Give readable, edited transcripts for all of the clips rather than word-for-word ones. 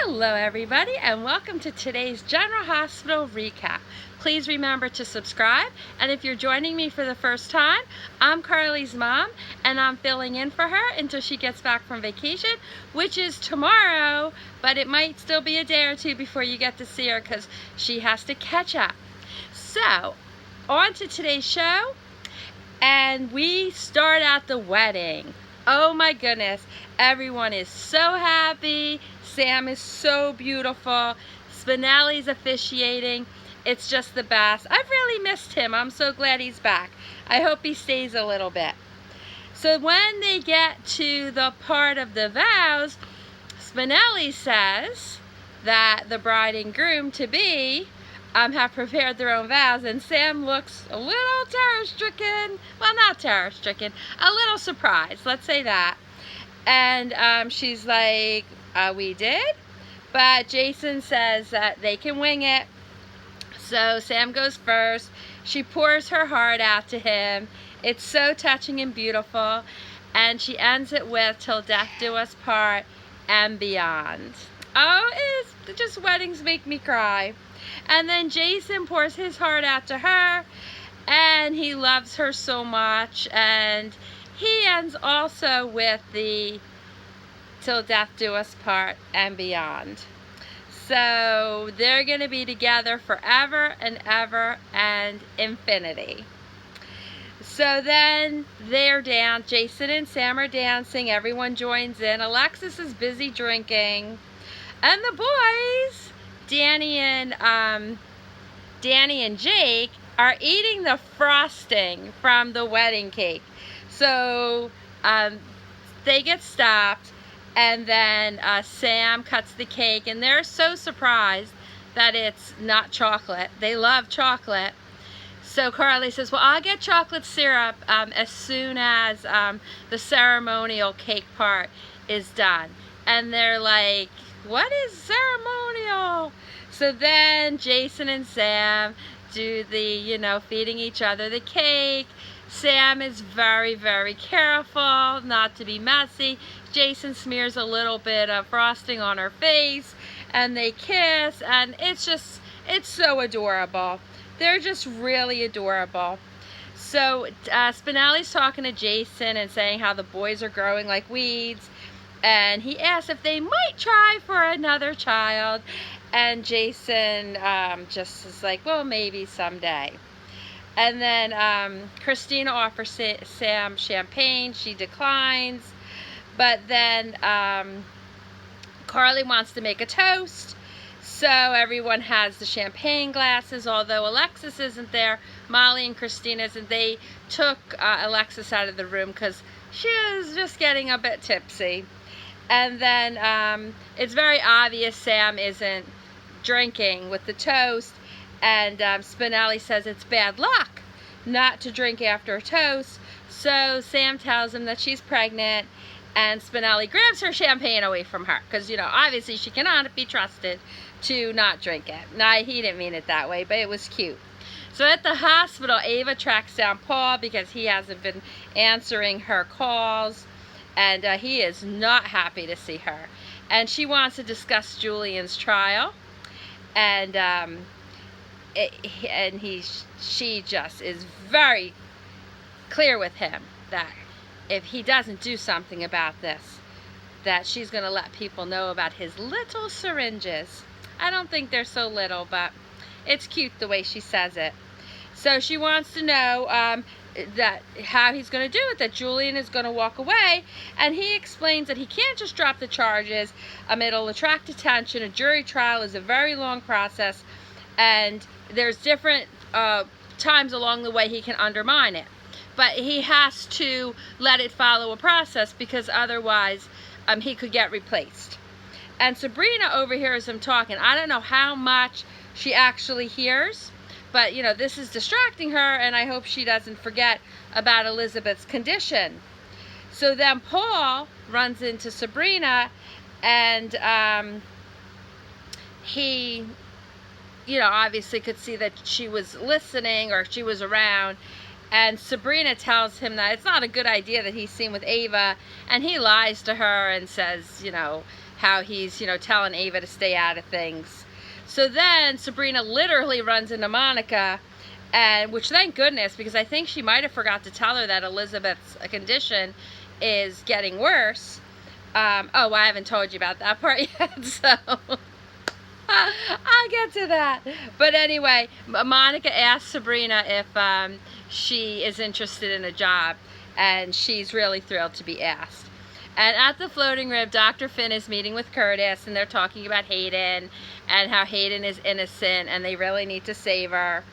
Hello everybody, and welcome to today's General Hospital recap. Please remember to subscribe, and if you're joining me for the first time, I'm Carly's mom, and I'm filling in for her until she gets back from vacation, which is tomorrow, but it might still be a day or two before you get to see her because she has to catch up. So, on to today's show, and we start at the wedding. Oh my goodness, everyone is so happy. Sam is so beautiful. Spinelli's officiating. It's just the best. I've really missed him. I'm so glad he's back. I hope he stays a little bit. So when they get to the part of the vows, Spinelli says that the bride and groom to be have prepared their own vows, and Sam looks a little terror-stricken. Well, not terror-stricken, a little surprised, let's say that. And she's like, we did? But Jason says that they can wing it. So Sam goes first. She pours her heart out to him. It's so touching and beautiful. And she ends it with, till death do us part and beyond. Oh, it's just weddings make me cry. And then Jason pours his heart out to her, and he loves her so much, and he ends also with the till death do us part and beyond. So they're going to be together forever and ever and infinity. So then they're down. Jason and Sam are dancing. Everyone joins in. Alexis is busy drinking. And the boys, Danny and Jake, are eating the frosting from the wedding cake. So they get stopped, and then Sam cuts the cake, and they're so surprised that it's not chocolate. They love chocolate. So Carly says, well, I'll get chocolate syrup as soon as the ceremonial cake part is done. And they're like, what is ceremonial? So then Jason and Sam do the, feeding each other the cake. Sam is very, very careful not to be messy. Jason smears a little bit of frosting on her face, and they kiss, and it's so adorable. They're just really adorable. So Spinelli's talking to Jason and saying how the boys are growing like weeds, and he asks if they might try for another child, and Jason just is like, well, maybe someday. And then Christina offers Sam champagne. She declines. But then Carly wants to make a toast. So everyone has the champagne glasses, although Alexis isn't there. Molly and Christina isn't. They took Alexis out of the room because she is just getting a bit tipsy. And then it's very obvious Sam isn't drinking with the toast. And Spinelli says it's bad luck not to drink after a toast. So Sam tells him that she's pregnant, and Spinelli grabs her champagne away from her because, obviously she cannot be trusted to not drink it. No, he didn't mean it that way, but it was cute. So at the hospital, Ava tracks down Paul because he hasn't been answering her calls, and he is not happy to see her. And she wants to discuss Julian's trial, and she just is very clear with him that if he doesn't do something about this, that she's going to let people know about his little syringes. I don't think they're so little, but it's cute the way she says it. So she wants to know that how he's going to do it, that Julian is going to walk away, and he explains that he can't just drop the charges. It'll attract attention. A jury trial is a very long process, and there's different times along the way he can undermine it. But he has to let it follow a process because otherwise he could get replaced. And Sabrina overhears him talking. I don't know how much she actually hears, but this is distracting her, and I hope she doesn't forget about Elizabeth's condition. So then Paul runs into Sabrina, and he obviously could see that she was listening or she was around, And Sabrina tells him that it's not a good idea that he's seen with Ava, and he lies to her and says, you know, how he's, you know, telling Ava to stay out of things. So then Sabrina literally runs into Monica, and which thank goodness, because I think she might have forgot to tell her that Elizabeth's condition is getting worse. Oh, I haven't told you about that part yet, so I'll get to that. But anyway, Monica asks Sabrina if she is interested in a job, and she's really thrilled to be asked. And at the floating rib, Dr. Finn is meeting with Curtis, and they're talking about Hayden and how Hayden is innocent and they really need to save her.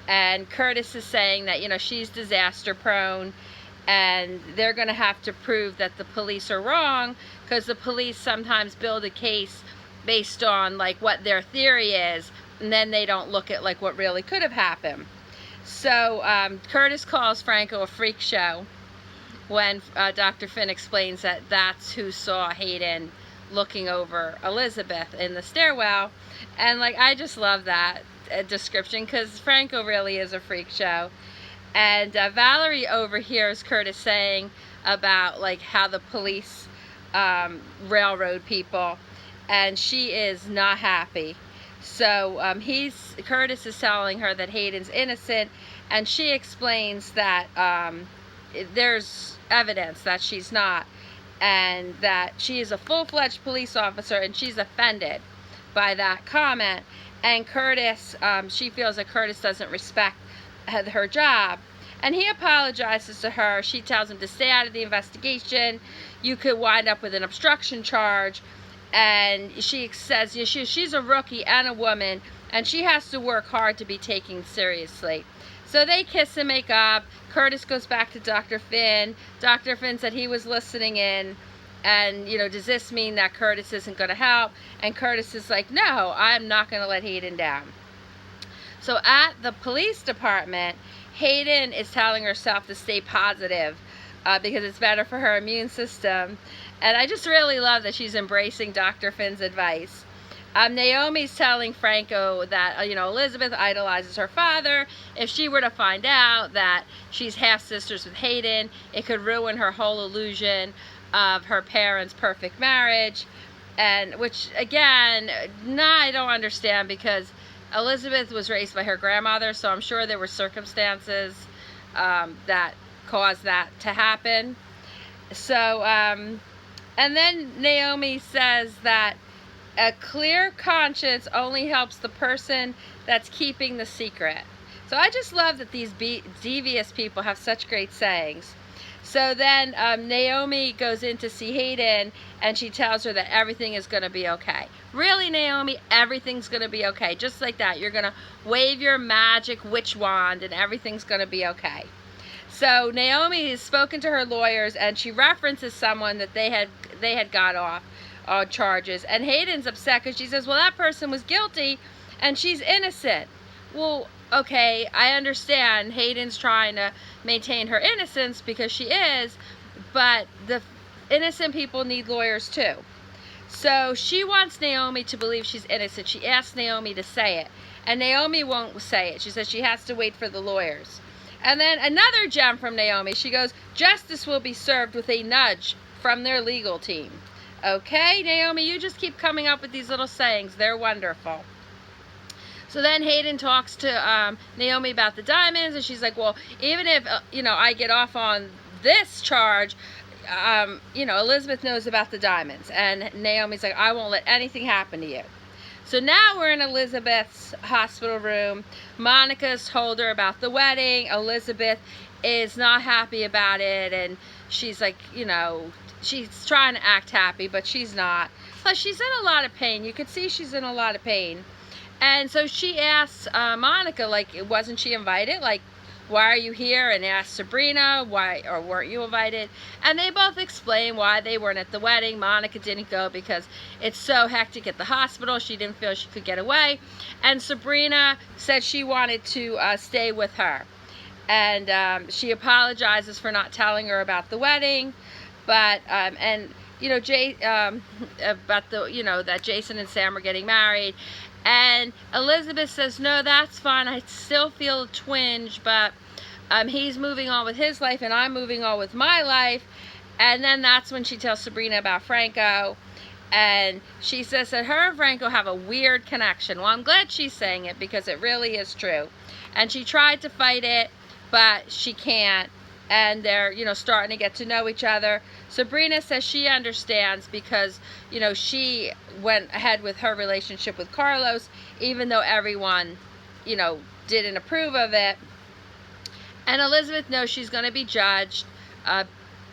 And Curtis is saying that, you know, she's disaster prone and they're going to have to prove that the police are wrong, because the police sometimes build a case based on like what their theory is, and then they don't look at like what really could have happened. So Curtis calls Franco a freak show when Dr. Finn explains that that's who saw Hayden looking over Elizabeth in the stairwell. And like, I just love that description, because Franco really is a freak show. And Valerie overhears Curtis saying about like how the police railroad people, and she is not happy. So Curtis is telling her that Hayden's innocent, and she explains that there's evidence that she's not, and that she is a full-fledged police officer, and she's offended by that comment. And Curtis, she feels that Curtis doesn't respect her job, and he apologizes to her. She tells him to stay out of the investigation. You could wind up with an obstruction charge. And she says, you know, she's a rookie and a woman, and she has to work hard to be taken seriously. So they kiss and make up. Curtis goes back to Dr. Finn. Dr. Finn said he was listening in, and, you know, does this mean that Curtis isn't going to help? And Curtis is like, no, I'm not going to let Hayden down. So at the police department, Hayden is telling herself to stay positive because it's better for her immune system. And I just really love that she's embracing Dr. Finn's advice. Naomi's telling Franco that, you know, Elizabeth idolizes her father. If she were to find out that she's half-sisters with Hayden, it could ruin her whole illusion of her parents' perfect marriage. And which, again, I don't understand, because Elizabeth was raised by her grandmother, so I'm sure there were circumstances that caused that to happen. So, and then Naomi says that a clear conscience only helps the person that's keeping the secret. So I just love that these devious people have such great sayings. So then Naomi goes in to see Hayden, and she tells her that everything is going to be okay. Really, Naomi, everything's going to be okay. Just like that. You're going to wave your magic witch wand and everything's going to be okay. So Naomi has spoken to her lawyers, and she references someone that they had got off on charges. And Hayden's upset because she says, well, that person was guilty and she's innocent. Well, okay, I understand Hayden's trying to maintain her innocence because she is, but the innocent people need lawyers too. So she wants Naomi to believe she's innocent. She asks Naomi to say it, and Naomi won't say it. She says she has to wait for the lawyers. And then another gem from Naomi. She goes, justice will be served with a nudge from their legal team. Okay, Naomi, you just keep coming up with these little sayings. They're wonderful. So then Hayden talks to Naomi about the diamonds, and she's like, well, even if, you know, I get off on this charge, you know, Elizabeth knows about the diamonds. And Naomi's like, I won't let anything happen to you. So now we're in Elizabeth's hospital room. Monica's told her about the wedding. Elizabeth is not happy about it, and she's like, you know, she's trying to act happy, but she's not. Plus, she's in a lot of pain. You could see she's in a lot of pain. And so she asks Monica, like, wasn't she invited? Like, why are you here? And asks Sabrina, why, or weren't you invited? And they both explain why they weren't at the wedding. Monica didn't go because it's so hectic at the hospital. She didn't feel she could get away. And Sabrina said she wanted to stay with her. And she apologizes for not telling her about the wedding. But, and, you know, about the, you know, that Jason and Sam are getting married. And Elizabeth says, no, that's fine. I still feel a twinge, but he's moving on with his life and I'm moving on with my life. And then that's when she tells Sabrina about Franco. And she says that her and Franco have a weird connection. Well, I'm glad she's saying it because it really is true. And she tried to fight it, but she can't. And they're, starting to get to know each other. Sabrina says she understands because, she went ahead with her relationship with Carlos, even though everyone, didn't approve of it. And Elizabeth knows she's going to be judged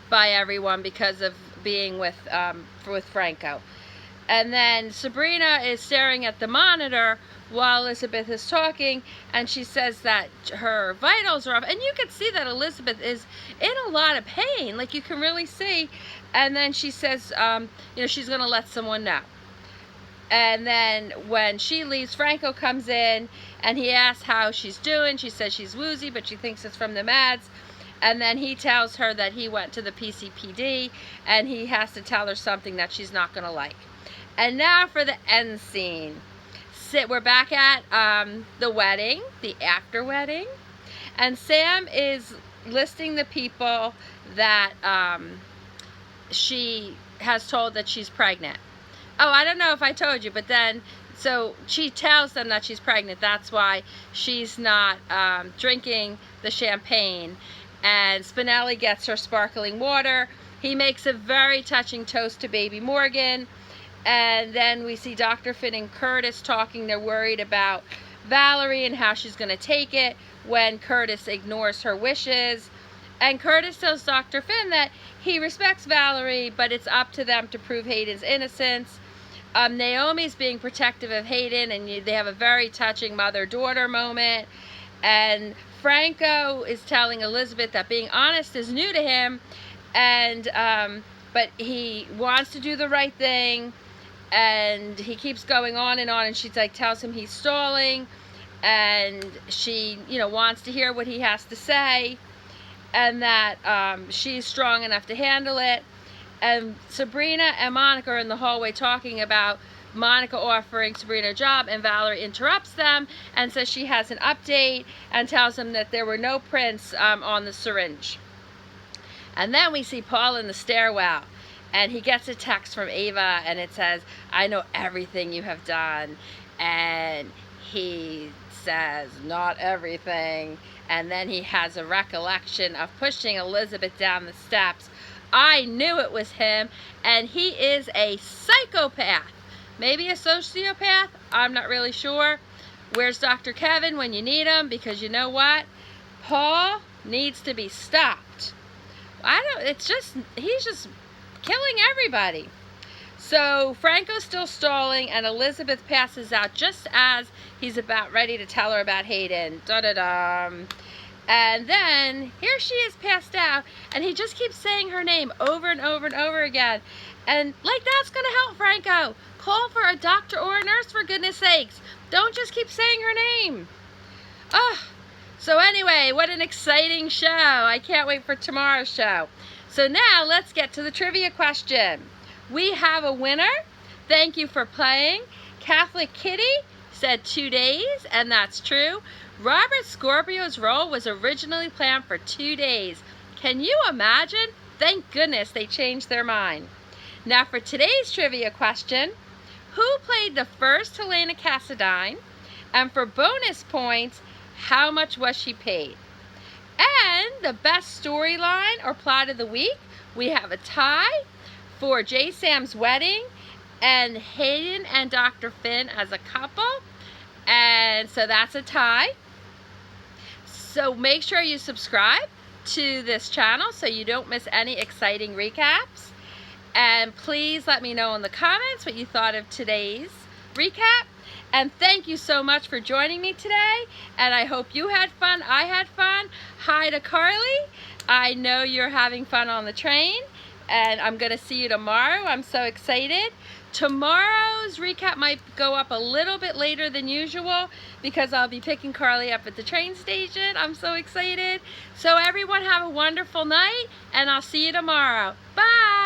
by everyone because of being with Franco. And then Sabrina is staring at the monitor while Elizabeth is talking, and she says that her vitals are off. And you can see that Elizabeth is in a lot of pain, like you can really see. And then she says, she's going to let someone know. And then when she leaves, Franco comes in, and he asks how she's doing. She says she's woozy, but she thinks it's from the meds. And then he tells her that he went to the PCPD, and he has to tell her something that she's not going to like. And now for the end scene. We're back at the wedding, the after wedding. And Sam is listing the people that she has told that she's pregnant. Oh, I don't know if I told you, but then, so she tells them that she's pregnant. That's why she's not drinking the champagne. And Spinelli gets her sparkling water. He makes a very touching toast to baby Morgan. And then we see Dr. Finn and Curtis talking. They're worried about Valerie and how she's going to take it when Curtis ignores her wishes. And Curtis tells Dr. Finn that he respects Valerie, but it's up to them to prove Hayden's innocence. Naomi's being protective of Hayden, and they have a very touching mother-daughter moment. And Franco is telling Elizabeth that being honest is new to him, and but he wants to do the right thing. And he keeps going on, and she tells him he's stalling, and she wants to hear what he has to say, and that she's strong enough to handle it. And Sabrina and Monica are in the hallway talking about Monica offering Sabrina a job, and Valerie interrupts them and says she has an update and tells them that there were no prints on the syringe. And then we see Paul in the stairwell. And he gets a text from Ava, and it says, "I know everything you have done." And he says, "Not everything." And then he has a recollection of pushing Elizabeth down the steps. I knew it was him, and he is a psychopath. Maybe a sociopath? I'm not really sure. Where's Dr. Kevin when you need him? Because you know what? Paul needs to be stopped. He's just killing everybody. So Franco's still stalling, and Elizabeth passes out just as he's about ready to tell her about Hayden. Da-da-da. And then here she is passed out, and he just keeps saying her name over and over and over again. And like, that's gonna help Franco. Call for a doctor or a nurse, for goodness sakes. Don't just keep saying her name. Oh, so anyway, what an exciting show. I can't wait for tomorrow's show. So now let's get to the trivia question. We have a winner. Thank you for playing. Catholic Kitty said 2 days, and that's true. Robert Scorpio's role was originally planned for 2 days. Can you imagine? Thank goodness they changed their mind. Now for today's trivia question, who played the first Helena Cassadine? And for bonus points, how much was she paid? And the best storyline or plot of the week, we have a tie for J. Sam's wedding and Hayden and Dr. Finn as a couple. And so that's a tie. So make sure you subscribe to this channel so you don't miss any exciting recaps. And please let me know in the comments what you thought of today's recap. And thank you so much for joining me today. And I hope you had fun. I had fun. Hi to Carly. I know you're having fun on the train. And I'm going to see you tomorrow. I'm so excited. Tomorrow's recap might go up a little bit later than usual because I'll be picking Carly up at the train station. I'm so excited. So everyone have a wonderful night, and I'll see you tomorrow. Bye.